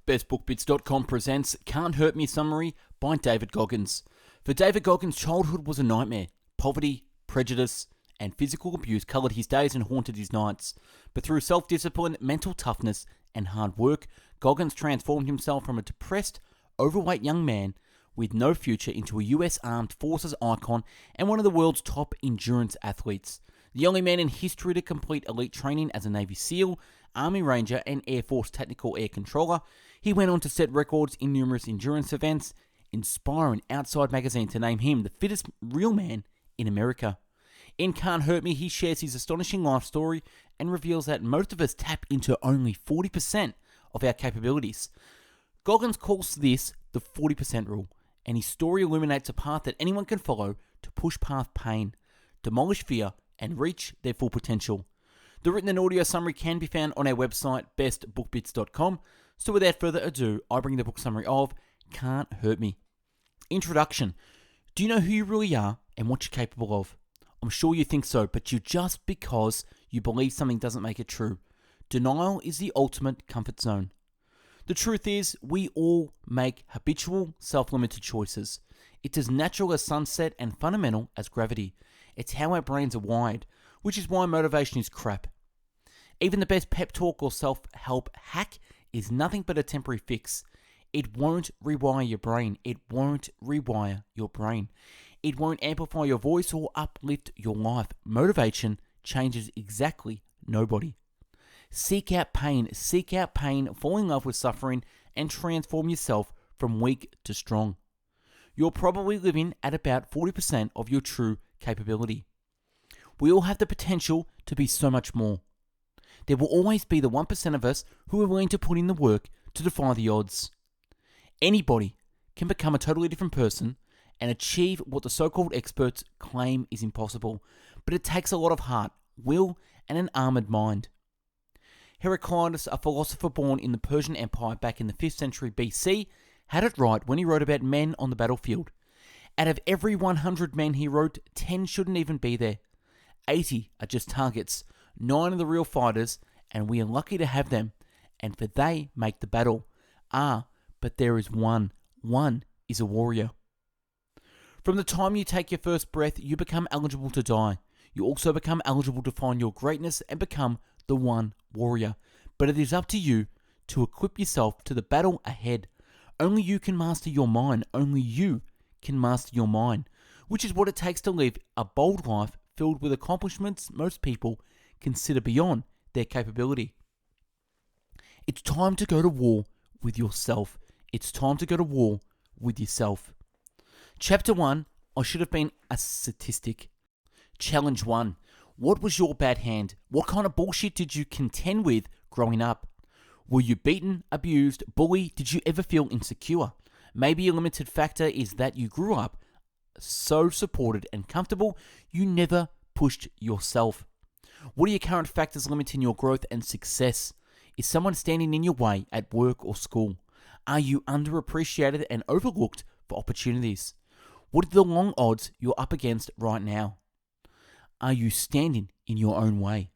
BestBookBits.com presents Can't Hurt Me Summary by David Goggins. For David Goggins, childhood was a nightmare. Poverty, prejudice, and physical abuse coloured his days and haunted his nights. But through self-discipline, mental toughness, and hard work, Goggins transformed himself from a depressed, overweight young man with no future into a US Armed Forces icon and one of the world's top endurance athletes. The only man in history to complete elite training as a Navy SEAL, Army Ranger, and Air Force Tactical Air Controller, he went on to set records in numerous endurance events, inspiring Outside magazine to name him the fittest real man in America. In Can't Hurt Me, he shares his astonishing life story and reveals that most of us tap into only 40% of our capabilities. Goggins calls this the 40% rule, and his story illuminates a path that anyone can follow to push past pain, demolish fear, and reach their full potential. The written and audio summary can be found on our website, bestbookbits.com. So without further ado, I bring the book summary of Can't Hurt Me. Introduction. Do you know who you really are and what you're capable of? I'm sure you think so, but you just because you believe something doesn't make it true. Denial is the ultimate comfort zone. The truth is, we all make habitual, self-limited choices. It's as natural as sunset and fundamental as gravity. It's how our brains are wired, which is why motivation is crap. Even the best pep talk or self-help hack is nothing but a temporary fix. It won't rewire your brain. It won't rewire your brain. It won't amplify your voice or uplift your life. Motivation changes exactly nobody. Seek out pain, fall in love with suffering, and transform yourself from weak to strong. You're probably living at about 40% of your true capability. We all have the potential to be so much more. There will always be the 1% of us who are willing to put in the work to defy the odds. Anybody can become a totally different person and achieve what the so-called experts claim is impossible, but it takes a lot of heart, will, and an armored mind. Heraclitus, a philosopher born in the Persian Empire back in the 5th century BC, had it right when he wrote about men on the battlefield. Out of every 100 men he wrote, 10 shouldn't even be there. 80 are just targets, 9 are the real fighters, and we are lucky to have them, and for they make the battle. But there is one. One is a warrior. From the time you take your first breath, you become eligible to die. You also become eligible to find your greatness and become the one warrior. But it is up to you to equip yourself to the battle ahead. Only you can master your mind. Only you can master your mind, which is what it takes to live a bold life filled with accomplishments most people consider beyond their capability. It's time to go to war with yourself. It's time to go to war with yourself. Chapter 1, I should have been a statistic. Challenge 1, what was your bad hand? What kind of bullshit did you contend with growing up? Were you beaten, abused, bullied? Did you ever feel insecure? Maybe a limited factor is that you grew up so supported and comfortable, you never pushed yourself. What are your current factors limiting your growth and success? Is someone standing in your way at work or school? Are you underappreciated and overlooked for opportunities? What are the long odds you're up against right now? Are you standing in your own way?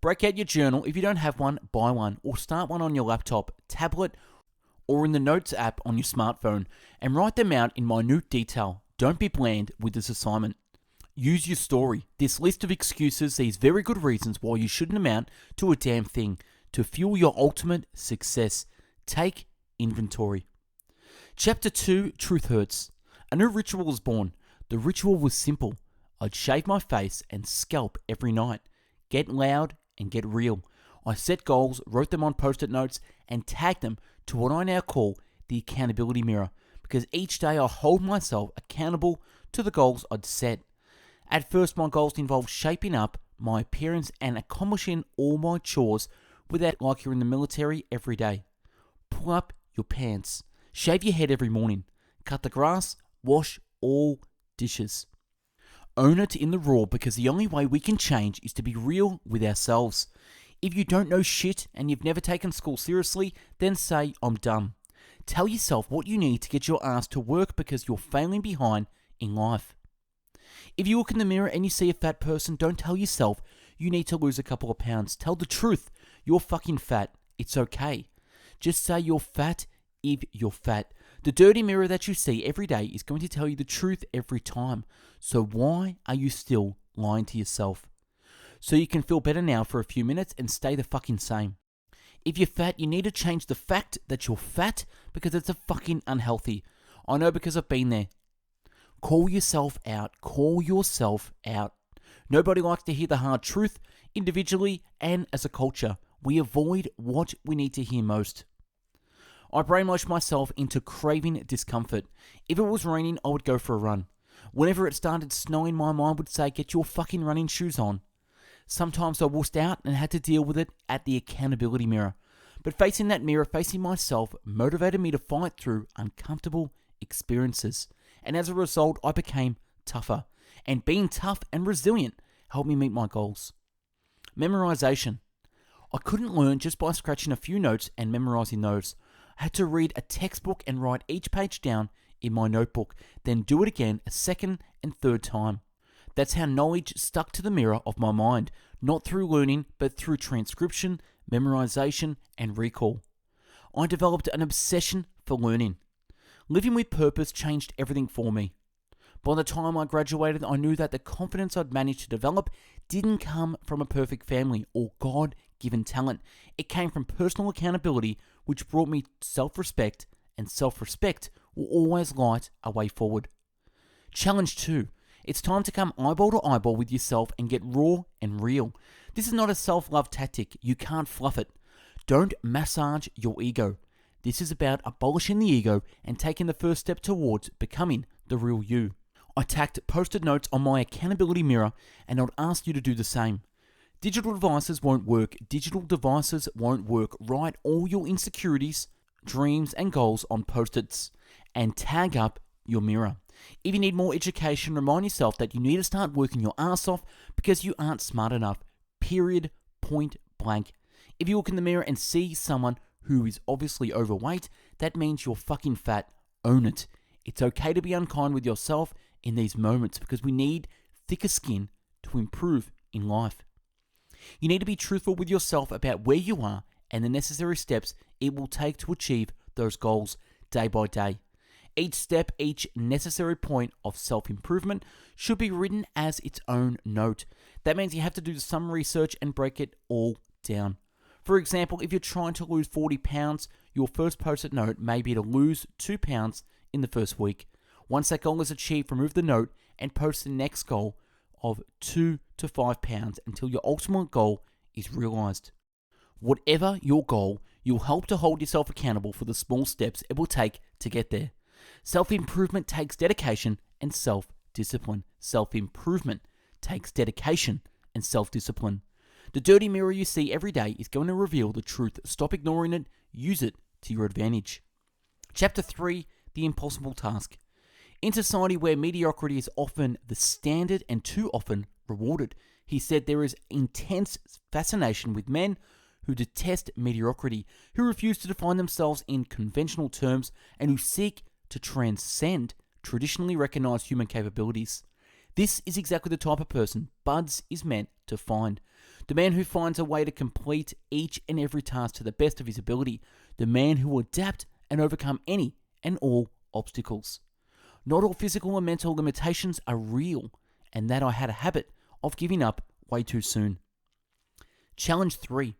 Break out your journal. If you don't have one, buy one or start one on your laptop, tablet, or in the Notes app on your smartphone and write them out in minute detail. Don't be bland with this assignment. Use your story, this list of excuses, these very good reasons why you shouldn't amount to a damn thing, to fuel your ultimate success. Take inventory. Chapter 2, Truth Hurts. A new ritual was born. The ritual was simple. I'd shave my face and scalp every night. Get loud and get real. I set goals, wrote them on post-it notes, and tagged them to what I now call the accountability mirror, because each day I hold myself accountable to the goals I'd set. At first, my goals involved shaping up my appearance and accomplishing all my chores without like you're in the military every day. Pull up your pants. Shave your head every morning. Cut the grass. Wash all dishes. Own it in the raw, because the only way we can change is to be real with ourselves. If you don't know shit and you've never taken school seriously, then say, I'm dumb. Tell yourself what you need to get your ass to work because you're failing behind in life. If you look in the mirror and you see a fat person, don't tell yourself you need to lose a couple of pounds. Tell the truth. You're fucking fat. It's okay. Just say you're fat if you're fat. The dirty mirror that you see every day is going to tell you the truth every time. So why are you still lying to yourself? So you can feel better now for a few minutes and stay the fucking same. If you're fat, you need to change the fact that you're fat because it's a fucking unhealthy. I know because I've been there. Call yourself out. Call yourself out. Nobody likes to hear the hard truth, individually and as a culture. We avoid what we need to hear most. I brainwashed myself into craving discomfort. If it was raining, I would go for a run. Whenever it started snowing, my mind would say, get your fucking running shoes on. Sometimes I wussed out and had to deal with it at the accountability mirror. But facing that mirror, facing myself, motivated me to fight through uncomfortable experiences. And as a result, I became tougher. And being tough and resilient helped me meet my goals. Memorization. I couldn't learn just by scratching a few notes and memorizing those. I had to read a textbook and write each page down in my notebook, then do it again a second and third time. That's how knowledge stuck to the mirror of my mind, not through learning, but through transcription, memorization, and recall. I developed an obsession for learning. Living with purpose changed everything for me. By the time I graduated, I knew that the confidence I'd managed to develop didn't come from a perfect family or God-given talent. It came from personal accountability, which brought me self-respect, and self-respect will always light a way forward. Challenge 2. It's time to come eyeball to eyeball with yourself and get raw and real. This is not a self-love tactic. You can't fluff it. Don't massage your ego. This is about abolishing the ego and taking the first step towards becoming the real you. I tacked post-it notes on my accountability mirror, and I'd ask you to do the same. Digital devices won't work. Digital devices won't work. Write all your insecurities, dreams, and goals on post-its and tag up your mirror. If you need more education, remind yourself that you need to start working your ass off because you aren't smart enough. Period. Point blank. If you look in the mirror and see someone who is obviously overweight, that means you're fucking fat. Own it. It's okay to be unkind with yourself in these moments because we need thicker skin to improve in life. You need to be truthful with yourself about where you are and the necessary steps it will take to achieve those goals day by day. Each step, each necessary point of self-improvement should be written as its own note. That means you have to do some research and break it all down. For example, if you're trying to lose 40 pounds, your first post-it note may be to lose 2 pounds in the first week. Once that goal is achieved, remove the note and post the next goal of 2 to 5 pounds until your ultimate goal is realized. Whatever your goal, you'll help to hold yourself accountable for the small steps it will take to get there. Self-improvement takes dedication and self-discipline. Self-improvement takes dedication and self-discipline. The dirty mirror you see every day is going to reveal the truth. Stop ignoring it. Use it to your advantage. Chapter 3, The Impossible Task. In society where mediocrity is often the standard and too often rewarded, he said there is intense fascination with men who detest mediocrity, who refuse to define themselves in conventional terms, and who seek to transcend traditionally recognized human capabilities. This is exactly the type of person Buds is meant to find. The man who finds a way to complete each and every task to the best of his ability. The man who will adapt and overcome any and all obstacles. Not all physical and mental limitations are real, and that I had a habit of giving up way too soon. Challenge 3.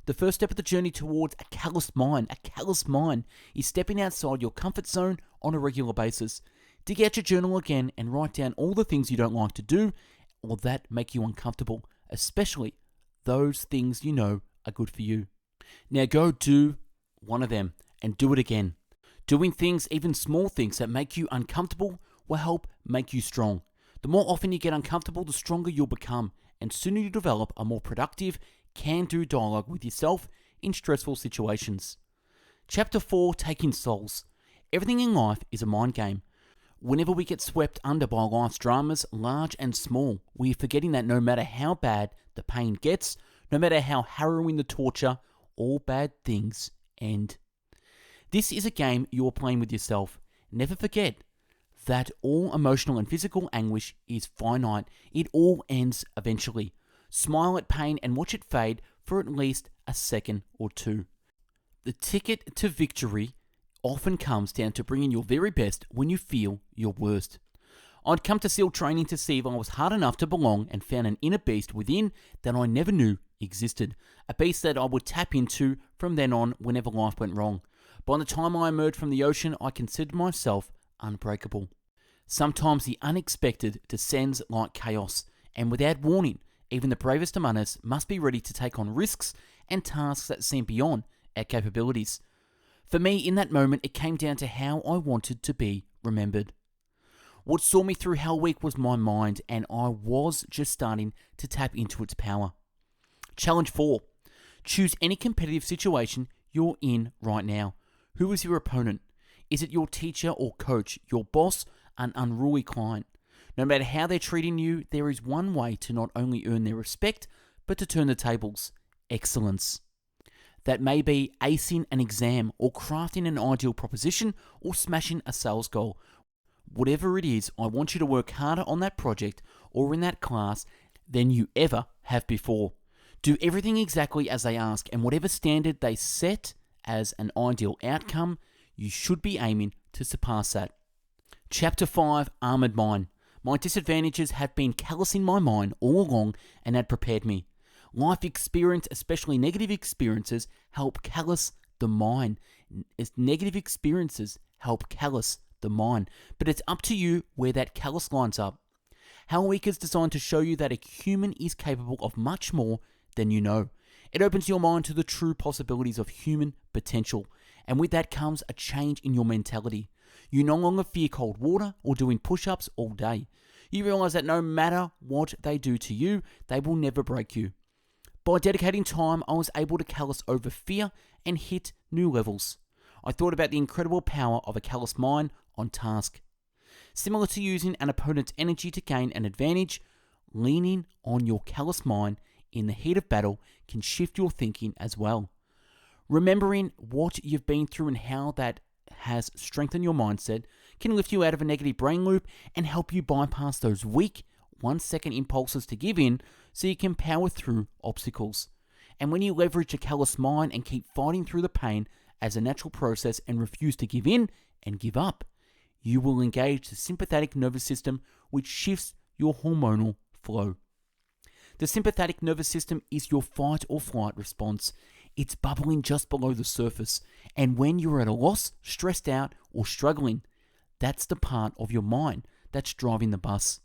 The first step of the journey towards a calloused mind is stepping outside your comfort zone on a regular basis. Dig out your journal again and write down all the things you don't like to do or that make you uncomfortable, especially those things you know are good for you. Now go do one of them and do it again. Doing things, even small things that make you uncomfortable, will help make you strong. The more often you get uncomfortable, the stronger you'll become, and sooner you develop a more productive, can-do dialogue with yourself in stressful situations. Chapter 4, Taking Souls. Everything in life is a mind game. Whenever we get swept under by life's dramas, large and small, we are forgetting that no matter how bad the pain gets, no matter how harrowing the torture, all bad things end. This is a game you are playing with yourself. Never forget that all emotional and physical anguish is finite. It all ends eventually. Smile at pain and watch it fade for at least a second or two. The ticket to victory often comes down to bringing your very best when you feel your worst. I'd come to SEAL training to see if I was hard enough to belong and found an inner beast within that I never knew existed. A beast that I would tap into from then on whenever life went wrong. By the time I emerged from the ocean, I considered myself unbreakable. Sometimes the unexpected descends like chaos, and without warning, even the bravest among us must be ready to take on risks and tasks that seem beyond our capabilities. For me, in that moment, it came down to how I wanted to be remembered. What saw me through Hell Week was my mind, and I was just starting to tap into its power. Challenge 4. Choose any competitive situation you're in right now. Who is your opponent? Is it your teacher or coach, your boss, an unruly client? No matter how they're treating you, there is one way to not only earn their respect, but to turn the tables. Excellence. That may be acing an exam, or crafting an ideal proposition, or smashing a sales goal. Whatever it is, I want you to work harder on that project or in that class than you ever have before. Do everything exactly as they ask, and whatever standard they set as an ideal outcome, you should be aiming to surpass that. Chapter 5, Armored Mind. My disadvantages have been callousing my mind all along and had prepared me. Life experience, especially negative experiences, help callous the mind. Negative experiences help callous the mind, but it's up to you where that callus lines up. Hell Week is designed to show you that a human is capable of much more than you know. It opens your mind to the true possibilities of human potential, and with that comes a change in your mentality. You no longer fear cold water or doing push-ups all day. You realize that no matter what they do to you, they will never break you. By dedicating time, I was able to callus over fear and hit new levels. I thought about the incredible power of a callous mind on task. Similar to using an opponent's energy to gain an advantage, leaning on your callous mind in the heat of battle can shift your thinking as well. Remembering what you've been through and how that has strengthened your mindset can lift you out of a negative brain loop and help you bypass those weak 1-second impulses to give in so you can power through obstacles. And when you leverage a callous mind and keep fighting through the pain as a natural process and refuse to give in and give up, you will engage the sympathetic nervous system, which shifts your hormonal flow. The sympathetic nervous system is your fight or flight response. It's bubbling just below the surface, and when you're at a loss, stressed out, or struggling, that's the part of your mind that's driving the bus.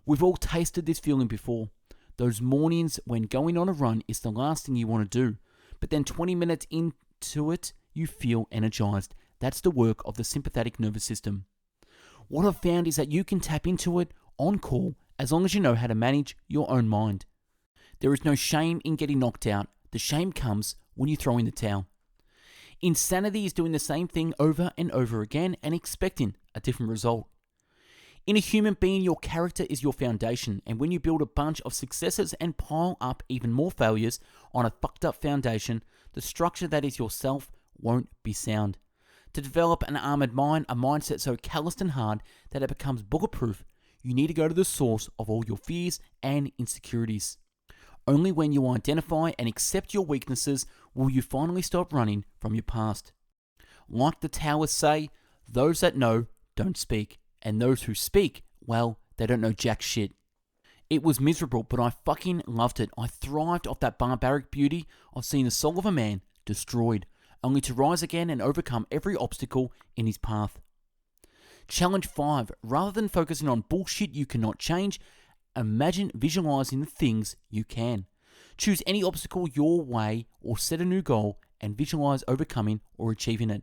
We've all tasted this feeling before. Those mornings when going on a run is the last thing you want to do, but then 20 minutes into it, you feel energized. That's the work of the sympathetic nervous system. What I've found is that you can tap into it on call as long as you know how to manage your own mind. There is no shame in getting knocked out. The shame comes when you throw in the towel. Insanity is doing the same thing over and over again and expecting a different result. In a human being, your character is your foundation, and when you build a bunch of successes and pile up even more failures on a fucked up foundation, the structure that is yourself won't be sound. To develop an armored mind, a mindset so calloused and hard that it becomes bulletproof, you need to go to the source of all your fears and insecurities. Only when you identify and accept your weaknesses will you finally stop running from your past. Like the Towers say, those that know don't speak, and those who speak, well, they don't know jack shit. It was miserable, but I fucking loved it. I thrived off that barbaric beauty of seeing the soul of a man destroyed, only to rise again and overcome every obstacle in his path. Challenge 5. Rather than focusing on bullshit you cannot change, imagine visualizing the things you can. Choose any obstacle your way or set a new goal and visualize overcoming or achieving it.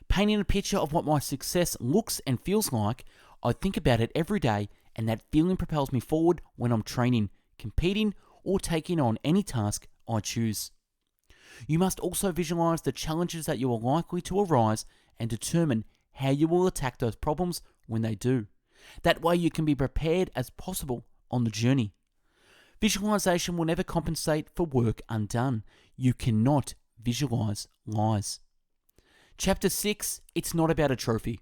Painting a picture of what my success looks and feels like, I think about it every day, and that feeling propels me forward when I'm training, competing, or taking on any task I choose. You must also visualize the challenges that you are likely to arise and determine how you will attack those problems when they do. That way you can be prepared as possible on the journey. Visualization will never compensate for work undone. You cannot visualize lies. Chapter 6, it's not about a trophy.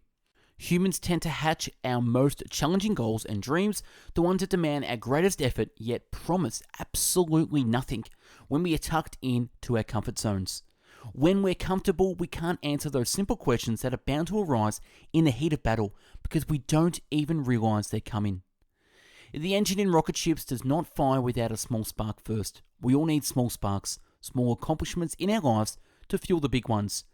Humans tend to hatch our most challenging goals and dreams, the ones that demand our greatest effort yet promise absolutely nothing when we are tucked into our comfort zones. When we're comfortable, we can't answer those simple questions that are bound to arise in the heat of battle because we don't even realize they're coming. The engine in rocket ships does not fire without a small spark first. We all need small sparks, small accomplishments in our lives to fuel the big ones.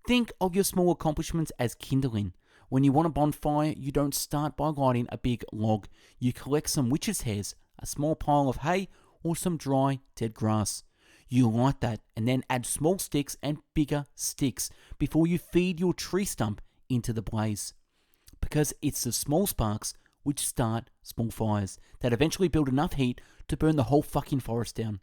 Think of your small accomplishments as kindling. When you want a bonfire, you don't start by lighting a big log. You collect some witches' hairs, a small pile of hay, or some dry, dead grass. You light that and then add small sticks and bigger sticks before you feed your tree stump into the blaze. Because it's the small sparks which start small fires that eventually build enough heat to burn the whole fucking forest down.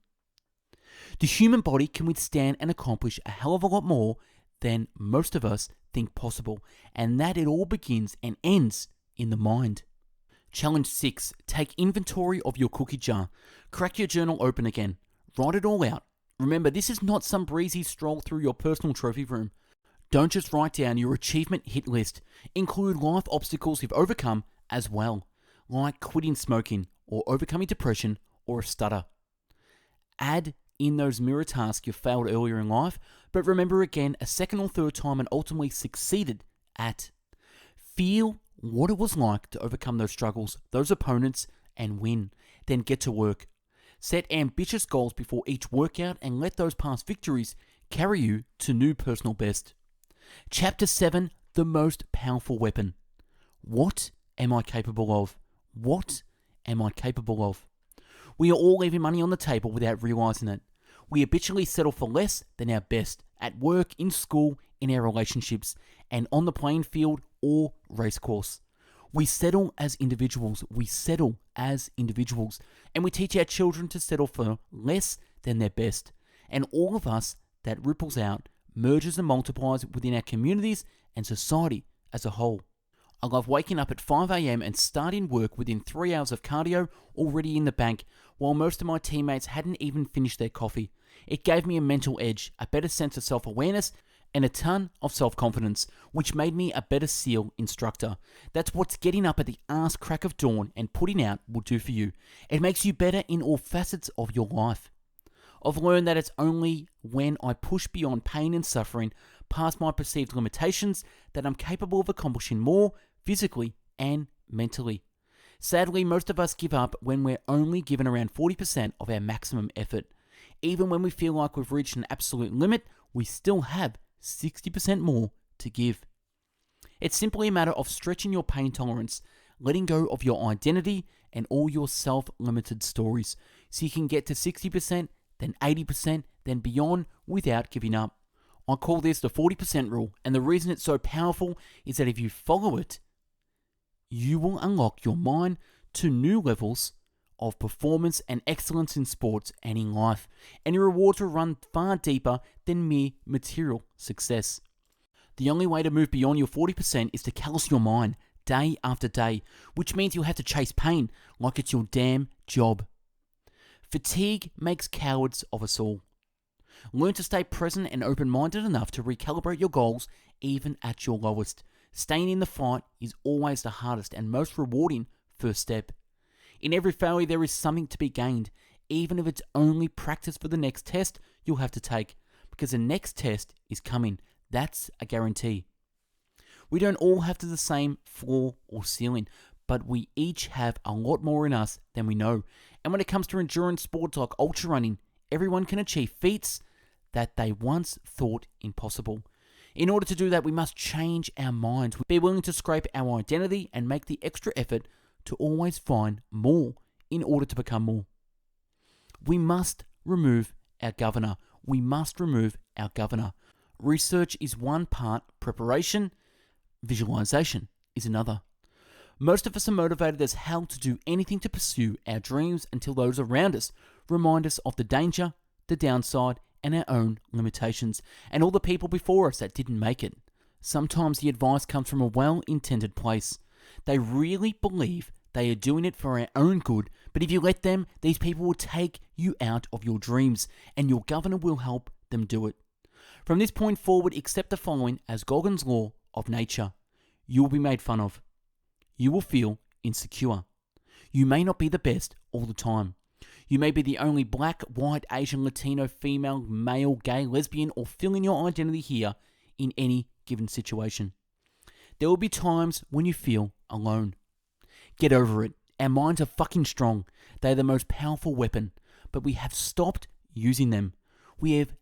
The human body can withstand and accomplish a hell of a lot more than most of us think possible, and that it all begins and ends in the mind. Challenge 6. Take inventory of your cookie jar. Crack your journal open again. Write it all out. Remember, this is not some breezy stroll through your personal trophy room. Don't just write down your achievement hit list. Include life obstacles you've overcome as well, like quitting smoking or overcoming depression or a stutter. Add in those mirror tasks you failed earlier in life, but remember again a second or third time and ultimately succeeded at. Feel what it was like to overcome those struggles, those opponents, and win. Then get to work. Set ambitious goals before each workout and let those past victories carry you to new personal best. Chapter 7, the most powerful weapon. What am I capable of? What am I capable of? We are all leaving money on the table without realizing it. We habitually settle for less than our best at work, in school, in our relationships, and on the playing field or racecourse. We settle as individuals. And we teach our children to settle for less than their best. And all of us, that ripples out, merges and multiplies within our communities and society as a whole. I love waking up at 5 a.m. and starting work within 3 hours of cardio already in the bank, while most of my teammates hadn't even finished their coffee. It gave me a mental edge, a better sense of self-awareness, and a ton of self-confidence, which made me a better SEAL instructor. That's what getting up at the arse crack of dawn and putting out will do for you. It makes you better in all facets of your life. I've learned that it's only when I push beyond pain and suffering, past my perceived limitations, that I'm capable of accomplishing more physically and mentally. Sadly, most of us give up when we're only given around 40% of our maximum effort. Even when we feel like we've reached an absolute limit, we still have 60% more to give. It's simply a matter of stretching your pain tolerance, letting go of your identity and all your self-limited stories, so you can get to 60%, then 80%, then beyond without giving up. I call this the 40% rule, and the reason it's so powerful is that if you follow it, you will unlock your mind to new levels of performance and excellence in sports and in life, and your rewards will run far deeper than mere material success. The only way to move beyond your 40% is to callous your mind day after day, which means you'll have to chase pain like it's your damn job. Fatigue makes cowards of us all. Learn to stay present and open-minded enough to recalibrate your goals even at your lowest. Staying in the fight is always the hardest and most rewarding first step. In every failure there is something to be gained, even if it's only practice for the next test you'll have to take, because the next test is coming. That's a guarantee. We don't all have to the same floor or ceiling, but we each have a lot more in us than we know. And when it comes to endurance sports like ultra running, everyone can achieve feats that they once thought impossible. In order to do that, we must change our minds, be willing to scrape our identity and make the extra effort to always find more in order to become more. We must remove our governor. Research is one part, preparation, visualization is another. Most of us are motivated as hell to do anything to pursue our dreams until those around us remind us of the danger, the downside, and our own limitations, and all the people before us that didn't make it. Sometimes the advice comes from a well-intended place. They really believe they are doing it for our own good, but if you let them, these people will take you out of your dreams, and your governor will help them do it. From this point forward, accept the following as Goggins' law of nature. You will be made fun of. You will feel insecure. You may not be the best all the time. You may be the only black, white, Asian, Latino, female, male, gay, lesbian, or fill in your identity here in any given situation. There will be times when you feel alone. Get over it. Our minds are fucking strong. They are the most powerful weapon, but we have stopped using them. We have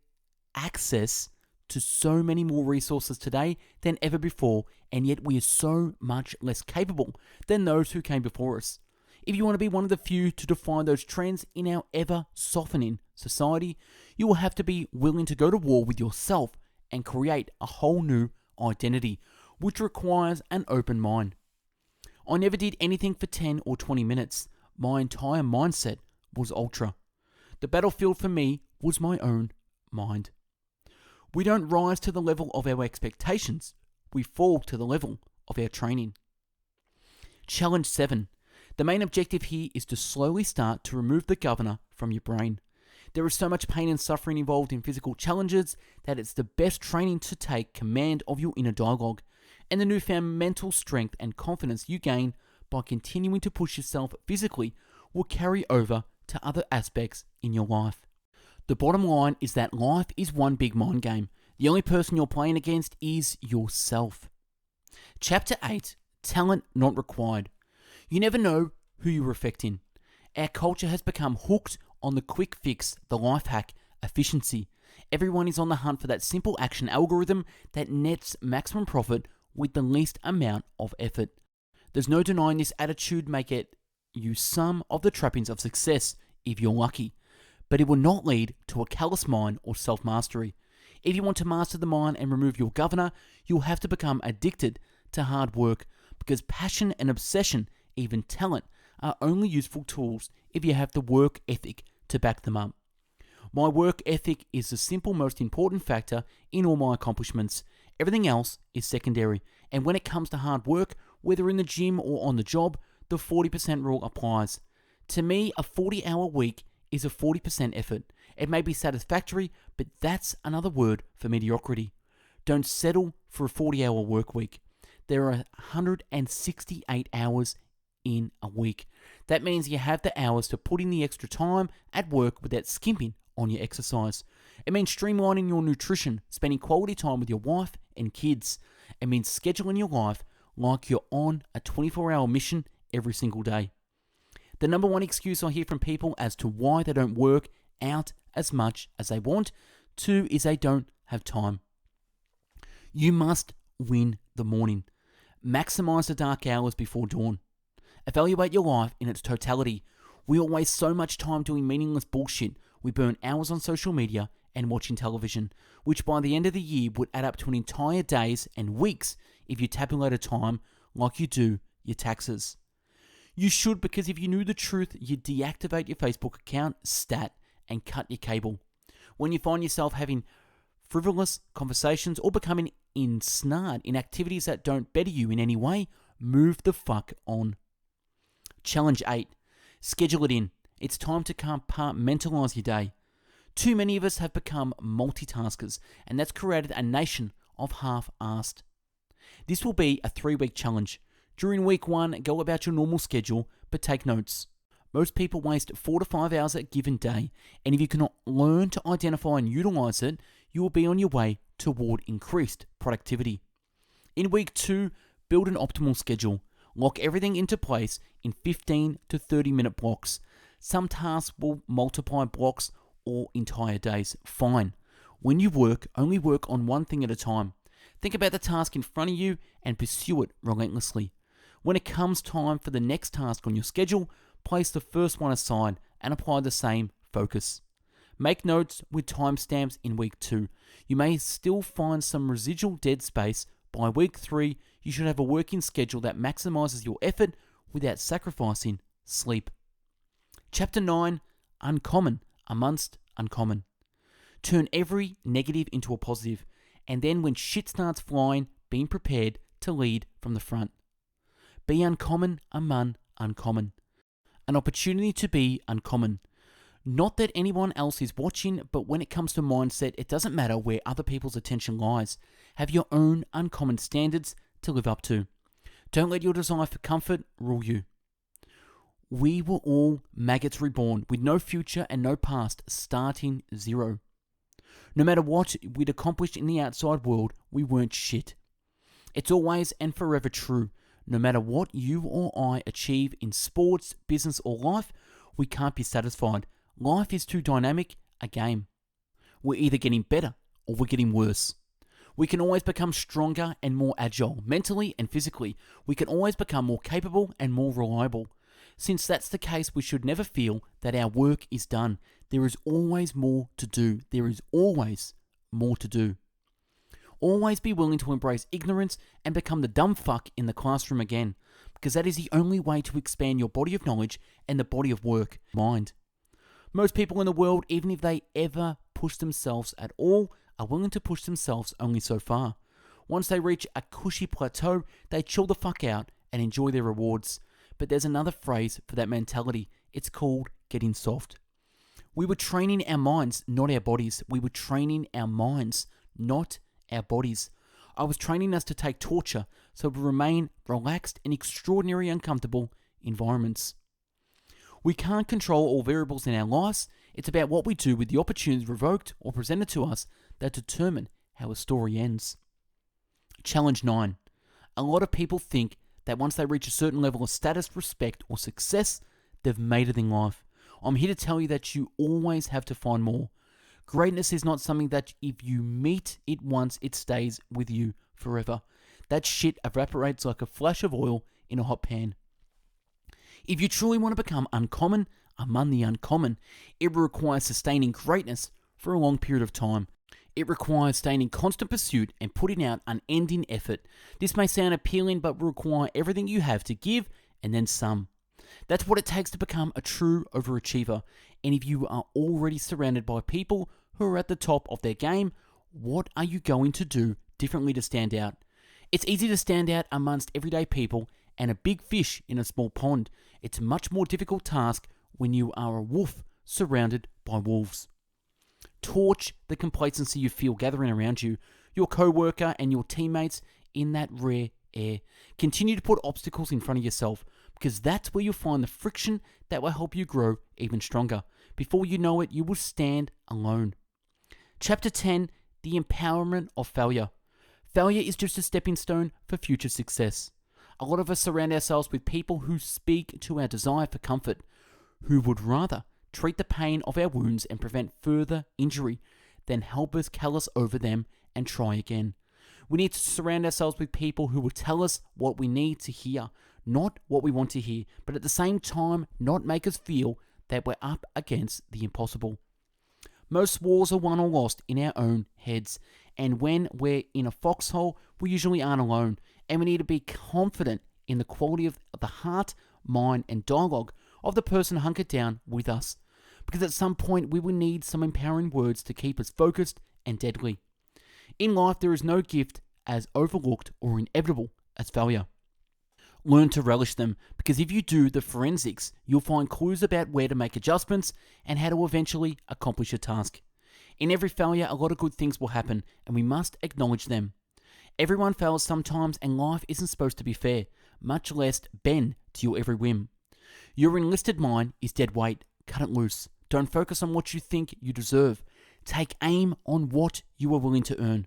access to so many more resources today than ever before, and yet we are so much less capable than those who came before us. If you want to be one of the few to define those trends in our ever-softening society, you will have to be willing to go to war with yourself and create a whole new identity, which requires an open mind. I never did anything for 10 or 20 minutes. My entire mindset was ultra. The battlefield for me was my own mind. We don't rise to the level of our expectations. We fall to the level of our training. Challenge 7. The main objective here is to slowly start to remove the governor from your brain. There is so much pain and suffering involved in physical challenges that it's the best training to take command of your inner dialogue and the newfound mental strength and confidence you gain by continuing to push yourself physically will carry over to other aspects in your life. The bottom line is that life is one big mind game. The only person you're playing against is yourself. Chapter 8. Talent not required. You never know who you're affecting. Our culture has become hooked on the quick fix, the life hack, efficiency. Everyone is on the hunt for that simple action algorithm that nets maximum profit with the least amount of effort. There's no denying this attitude may get you some of the trappings of success if you're lucky, but it will not lead to a callous mind or self-mastery. If you want to master the mind and remove your governor, you'll have to become addicted to hard work, because passion and obsession, even talent, are only useful tools if you have the work ethic to back them up. My work ethic is the simple most important factor in all my accomplishments. Everything else is secondary, and when it comes to hard work, whether in the gym or on the job, the 40% rule applies. To me, a 40-hour week is a 40% effort. It may be satisfactory, but that's another word for mediocrity. Don't settle for a 40-hour work week. There are 168 hours in a week. That means you have the hours to put in the extra time at work without skimping on your exercise. It means streamlining your nutrition, spending quality time with your wife and kids. It means scheduling your life like you're on a 24-hour mission every single day. The number one excuse I hear from people as to why they don't work out as much as they want to is they don't have time. You must win the morning. Maximize the dark hours before dawn. Evaluate your life in its totality. We all waste so much time doing meaningless bullshit. We burn hours on social media and watching television, which by the end of the year would add up to an entire days and weeks if you tabulated time like you do your taxes. You should, because if you knew the truth, you'd deactivate your Facebook account, stat, and cut your cable. When you find yourself having frivolous conversations or becoming ensnared in activities that don't better you in any way, move the fuck on. Challenge 8. Schedule it in. It's time to compartmentalize your day. Too many of us have become multitaskers, and that's created a nation of half-assed. This will be a 3-week challenge. During week 1, go about your normal schedule, but take notes. Most people waste 4 to 5 hours a given day, and if you cannot learn to identify and utilize it, you will be on your way toward increased productivity. In week 2, build an optimal schedule. Lock everything into place in 15 to 30 minute blocks. Some tasks will multiply blocks or entire days. Fine. When you work, only work on one thing at a time. Think about the task in front of you and pursue it relentlessly. When it comes time for the next task on your schedule, place the first one aside and apply the same focus. Make notes with timestamps in week 2. You may still find some residual dead space. By week 3, you should have a working schedule that maximizes your effort without sacrificing sleep. Chapter 9. Uncommon amongst uncommon. Turn every negative into a positive, and then when shit starts flying, being prepared to lead from the front. Be uncommon among uncommon. An opportunity to be uncommon. Not that anyone else is watching, but when it comes to mindset, it doesn't matter where other people's attention lies. Have your own uncommon standards to live up to. Don't let your desire for comfort rule you. We were all maggots reborn with no future and no past, starting zero. No matter what we'd accomplished in the outside world, we weren't shit. It's always and forever true. No matter what you or I achieve in sports, business, or life, we can't be satisfied. Life is too dynamic a game. We're either getting better or we're getting worse. We can always become stronger and more agile, mentally and physically. We can always become more capable and more reliable. Since that's the case, we should never feel that our work is done. There is always more to do. There is always more to do. Always be willing to embrace ignorance and become the dumb fuck in the classroom again, because that is the only way to expand your body of knowledge and the body of work, mind. Most people in the world, even if they ever push themselves at all, are willing to push themselves only so far. Once they reach a cushy plateau, they chill the fuck out and enjoy their rewards. But there's another phrase for that mentality. It's called getting soft. We were training our minds, not our bodies. We were training our minds, not our bodies. I was training us to take torture so we remain relaxed in extraordinary uncomfortable environments. We can't control all variables in our lives. It's about what we do with the opportunities revoked or presented to us that determine how a story ends. Challenge 9. A lot of people think that once they reach a certain level of status, respect, or success, they've made it in life. I'm here to tell you that you always have to find more. Greatness is not something that if you meet it once, it stays with you forever. That shit evaporates like a flash of oil in a hot pan. If you truly want to become uncommon among the uncommon, it will require sustaining greatness for a long period of time. It requires staying in constant pursuit and putting out unending effort. This may sound appealing, but will require everything you have to give and then some. That's what it takes to become a true overachiever. And if you are already surrounded by people who are at the top of their game, what are you going to do differently to stand out? It's easy to stand out amongst everyday people and a big fish in a small pond. It's a much more difficult task when you are a wolf surrounded by wolves. Torch the complacency you feel gathering around you, your co-worker and your teammates in that rare air. Continue to put obstacles in front of yourself, because that's where you'll find the friction that will help you grow even stronger. Before you know it, you will stand alone. Chapter 10, the empowerment of failure. Failure is just a stepping stone for future success. A lot of us surround ourselves with people who speak to our desire for comfort, who would rather treat the pain of our wounds and prevent further injury than help us callous over them and try again. We need to surround ourselves with people who will tell us what we need to hear, not what we want to hear, but at the same time not make us feel that we're up against the impossible. Most wars are won or lost in our own heads, and when we're in a foxhole, we usually aren't alone, and we need to be confident in the quality of the heart, mind, and dialogue of the person hunkered down with us, because at some point we will need some empowering words to keep us focused and deadly. In life, there is no gift as overlooked or inevitable as failure. Learn to relish them, because if you do the forensics, you'll find clues about where to make adjustments and how to eventually accomplish a task. In every failure, a lot of good things will happen, and we must acknowledge them. Everyone fails sometimes, and life isn't supposed to be fair, much less bend to your every whim. Your enlisted mind is dead weight. Cut it loose. Don't focus on what you think you deserve. Take aim on what you are willing to earn.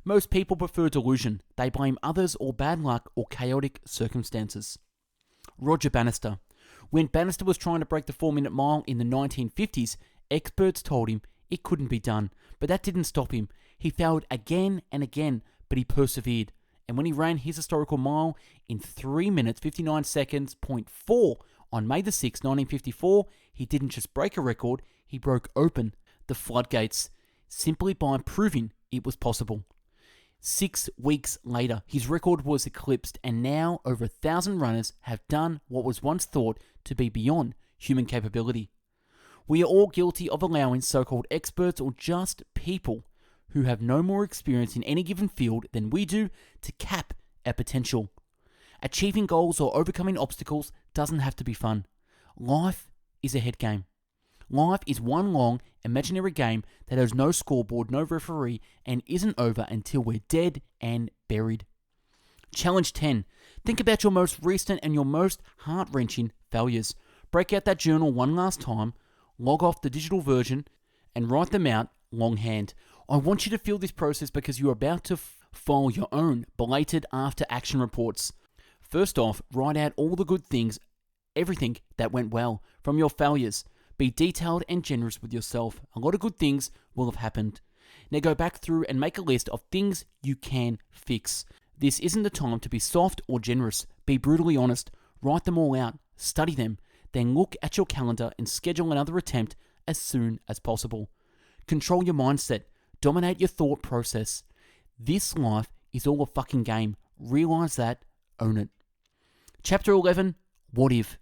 Most people prefer delusion. They blame others or bad luck or chaotic circumstances. Roger Bannister. When Bannister was trying to break the 4-minute mile in the 1950s, experts told him it couldn't be done, but that didn't stop him. He failed again and again, but he persevered. And when he ran his historical mile in 3 minutes 59 seconds, 0.4 on May the 6th, 1954, he didn't just break a record, he broke open the floodgates simply by proving it was possible. 6 weeks later, his record was eclipsed, and now over 1,000 runners have done what was once thought to be beyond human capability. We are all guilty of allowing so-called experts or just people who have no more experience in any given field than we do to cap our potential. Achieving goals or overcoming obstacles doesn't have to be fun. Life is a head game. Life is one long, imaginary game that has no scoreboard, no referee, and isn't over until we're dead and buried. Challenge 10. Think about your most recent and your most heart-wrenching failures. Break out that journal one last time, log off the digital version, and write them out longhand. I want you to feel this process because you're about to file your own belated after action reports. First off, write out all the good things, everything that went well from your failures. Be detailed and generous with yourself. A lot of good things will have happened. Now go back through and make a list of things you can fix. This isn't the time to be soft or generous. Be brutally honest. Write them all out. Study them. Then look at your calendar and schedule another attempt as soon as possible. Control your mindset. Dominate your thought process. This life is all a fucking game. Realize that. Own it. Chapter 11. What if?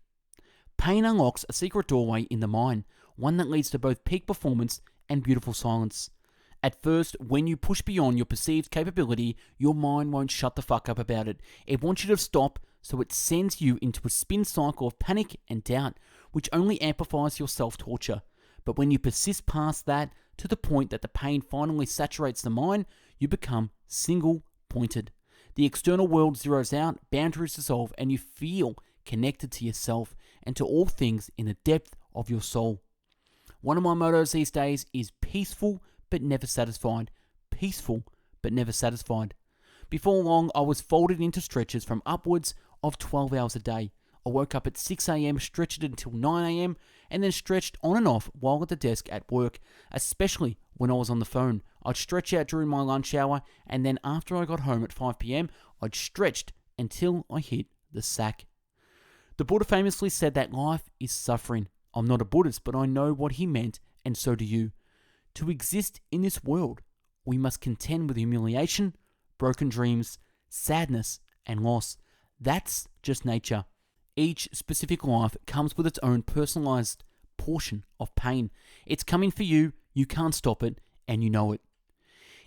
Pain unlocks a secret doorway in the mind, one that leads to both peak performance and beautiful silence. At first, when you push beyond your perceived capability, your mind won't shut the fuck up about it. It wants you to stop, so it sends you into a spin cycle of panic and doubt, which only amplifies your self-torture. But when you persist past that, to the point that the pain finally saturates the mind, you become single-pointed. The external world zeroes out, boundaries dissolve, and you feel connected to yourself and to all things in the depth of your soul. One of my mottos these days is peaceful but never satisfied. Peaceful but never satisfied. Before long, I was folded into stretches from upwards of 12 hours a day. I woke up at 6 a.m, stretched until 9 a.m, and then stretched on and off while at the desk at work, especially when I was on the phone. I'd stretch out during my lunch hour, and then after I got home at 5 p.m, I'd stretched until I hit the sack. The Buddha famously said that life is suffering. I'm not a Buddhist, but I know what he meant, and so do you. To exist in this world, we must contend with humiliation, broken dreams, sadness, and loss. That's just nature. Each specific life comes with its own personalized portion of pain. It's coming for you, you can't stop it, and you know it.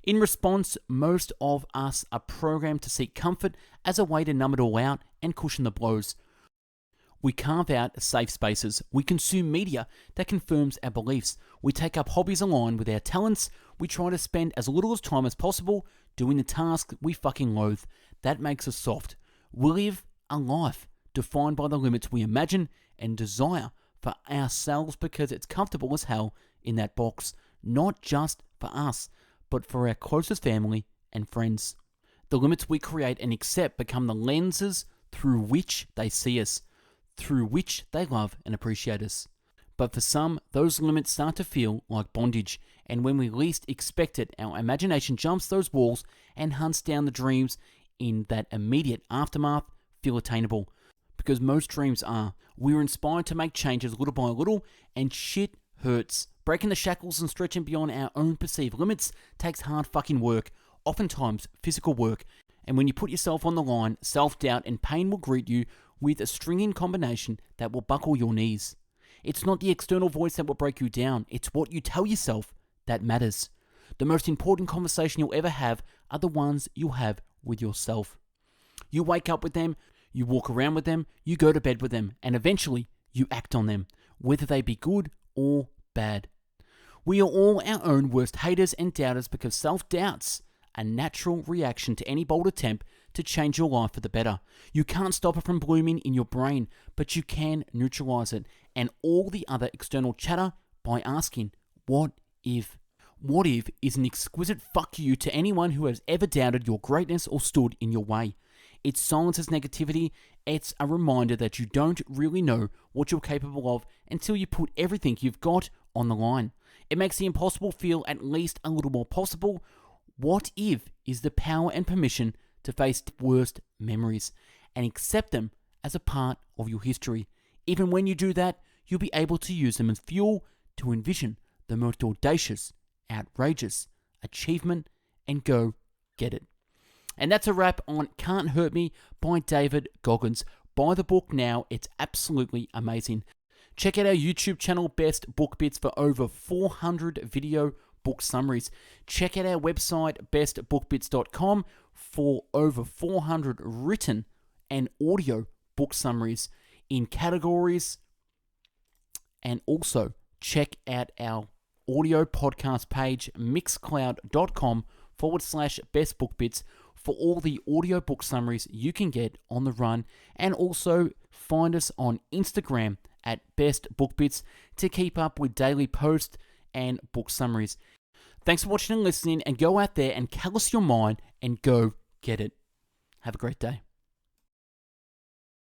In response, most of us are programmed to seek comfort as a way to numb it all out and cushion the blows. We carve out safe spaces. We consume media that confirms our beliefs. We take up hobbies aligned with our talents. We try to spend as little as time as possible doing the task we fucking loathe. That makes us soft. We live a life defined by the limits we imagine and desire for ourselves because it's comfortable as hell in that box. Not just for us, but for our closest family and friends. The limits we create and accept become the lenses through which they see us, through which they love and appreciate us. But for some, those limits start to feel like bondage, and when we least expect it, our imagination jumps those walls and hunts down the dreams in that immediate aftermath feel attainable. Because most dreams are. We are inspired to make changes little by little, and shit hurts. Breaking the shackles and stretching beyond our own perceived limits takes hard fucking work, oftentimes physical work. And when you put yourself on the line, self-doubt and pain will greet you with a stringing combination that will buckle your knees. It's not the external voice that will break you down, it's what you tell yourself that matters. The most important conversation you'll ever have are the ones you'll have with yourself. You wake up with them, you walk around with them, you go to bed with them, and eventually you act on them, whether they be good or bad. We are all our own worst haters and doubters because self-doubt's a natural reaction to any bold attempt to change your life for the better. You can't stop it from blooming in your brain, but you can neutralize it and all the other external chatter by asking, what if? What if is an exquisite fuck you to anyone who has ever doubted your greatness or stood in your way. It silences negativity. It's a reminder that you don't really know what you're capable of until you put everything you've got on the line. It makes the impossible feel at least a little more possible. What if is the power and permission to face the worst memories and accept them as a part of your history. Even when you do that, you'll be able to use them as fuel to envision the most audacious, outrageous achievement and go get it. And that's a wrap on Can't Hurt Me by David Goggins. Buy the book now, it's absolutely amazing. Check out our YouTube channel, Best Book Bits, for over 400 video book summaries. Check out our website, bestbookbits.com, for over 400 written and audio book summaries in categories. And also check out our audio podcast page, mixcloud.com/bestbookbits, for all the audio book summaries you can get on the run, and also find us on Instagram at Best Book Bits to keep up with daily posts and book summaries. Thanks for watching and listening, and go out there and callous your mind and go get it. Have a great day.